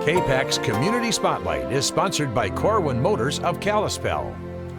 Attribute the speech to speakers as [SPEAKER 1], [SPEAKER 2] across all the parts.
[SPEAKER 1] KPAX Community Spotlight is sponsored by Corwin Motors of Kalispell.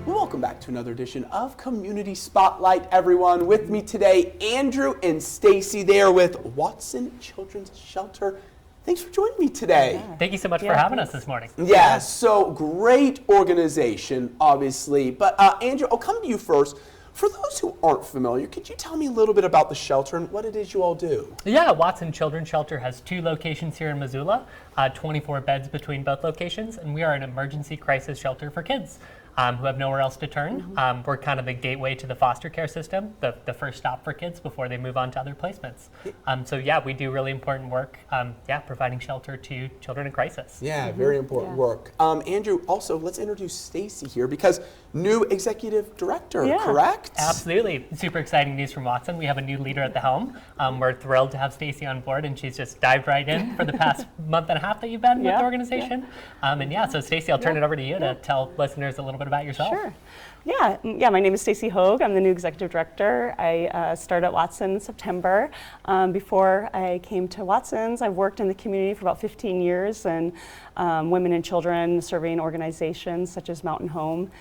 [SPEAKER 2] Welcome back to another edition of Community Spotlight, everyone. With me today, Andrew and Stacy. They are with Watson Children's Shelter. Thanks for joining me today.
[SPEAKER 3] Yeah. Thank you so much for having us this morning.
[SPEAKER 2] Yeah, so great organization, obviously. But Andrew, I'll come to you first. For those who aren't familiar, could you tell me a little bit about the shelter and what it is you all do?
[SPEAKER 3] Yeah, Watson Children's Shelter has 2 locations here in Missoula, 24 beds between both locations, and we are an emergency crisis shelter for kids who have nowhere else to turn. Mm-hmm. We're kind of the gateway to the foster care system, the first stop for kids before they move on to other placements. So yeah, we do really important work, providing shelter to children in crisis.
[SPEAKER 2] Yeah, very important work. Andrew, also, let's introduce Stacy here because new executive director, correct?
[SPEAKER 3] Absolutely. Super exciting news from Watson. We have a new leader at the helm. We're thrilled to have Stacy on board, and she's just dived right in for the past month and a half that you've been with the organization. So Stacy, I'll turn it over to you to tell listeners a little bit about yourself.
[SPEAKER 4] Sure. Yeah, my name is Stacy Hogue. I'm the new executive director. I started at Watson in September. Before I came to Watson's, I've worked in the community for about 15 years in women and children serving organizations such as Mountain Home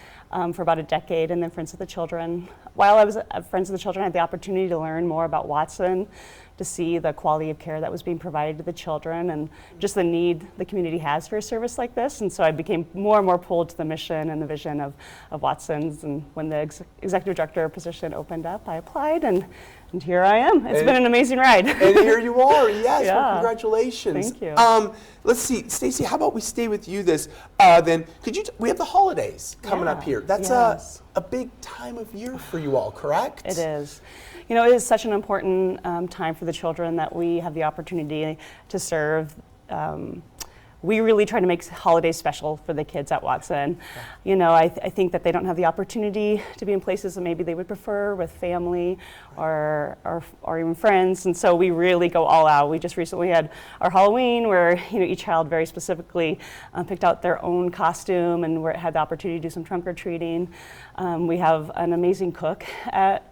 [SPEAKER 4] for about a decade, and then Friends of the Children. While I was at Friends of the Children, I had the opportunity to learn more about Watson, to see the quality of care that was being provided to the children and just the need the community has for a service like this. And so I became more and more pulled to the mission and the vision of Watson's. And when the executive director position opened up, I applied, and here I am. It's been an amazing ride.
[SPEAKER 2] And here you are, yes, well, congratulations.
[SPEAKER 4] Thank you.
[SPEAKER 2] Let's see, Stacy, how about we stay with you then? We have the holidays coming up here. That's a big time of year for you all, correct?
[SPEAKER 4] It is. You know, it is such an important time for the children that we have the opportunity to serve. We really try to make holidays special for the kids at Watson. Yeah. You know, I think that they don't have the opportunity to be in places that maybe they would prefer with family or even friends, and so we really go all out. We just recently had our Halloween where each child very specifically picked out their own costume, and had the opportunity to do some trunk or treating. We have an amazing cook at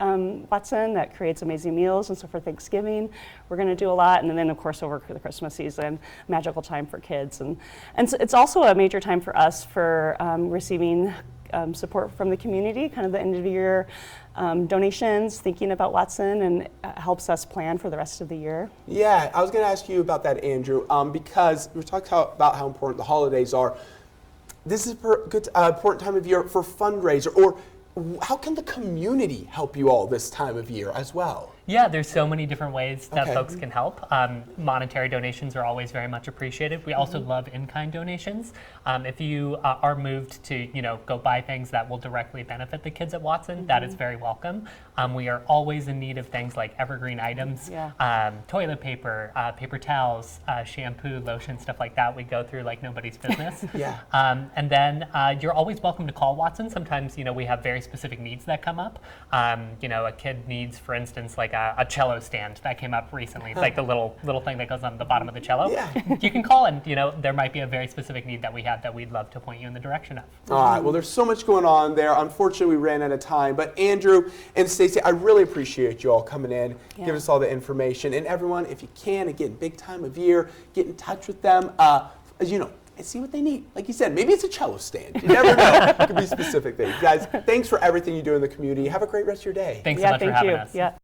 [SPEAKER 4] Watson that creates amazing meals, and so for Thanksgiving we're going to do a lot, and then of course over the Christmas season, magical time for kids. And so it's also a major time for us for receiving support from the community, kind of the end of the year donations, thinking about Watson, and helps us plan for the rest of the year. Yeah,
[SPEAKER 2] I was going to ask you about that, Andrew, because we were talking about how important the holidays are. This is a good, important time of year for fundraiser, or how can the community help you all this time of year as well?
[SPEAKER 3] Yeah, there's so many different ways that folks can help. Monetary donations are always very much appreciated. We also love in-kind donations. If you are moved to, go buy things that will directly benefit the kids at Watson, that is very welcome. We are always in need of things like evergreen items, toilet paper, paper towels, shampoo, lotion, stuff like that. We go through like nobody's business. And then you're always welcome to call Watson. Sometimes, we have very specific needs that come up. A kid needs, for instance, like a cello stand that came up recently. It's like the little thing that goes on the bottom of the cello. You can call, and there might be a very specific need that we have that we'd love to point you in the direction of.
[SPEAKER 2] All right, well, there's so much going on there. Unfortunately, we ran out of time, but Andrew and Stacy, I really appreciate you all coming in, giving us all the information. And everyone, if you can, again, big time of year, get in touch with them, and see what they need. Like you said, maybe it's a cello stand. You never know. It could be specific things. Guys, thanks for everything you do in the community. Have a great rest of your day.
[SPEAKER 3] Thanks so much for having us.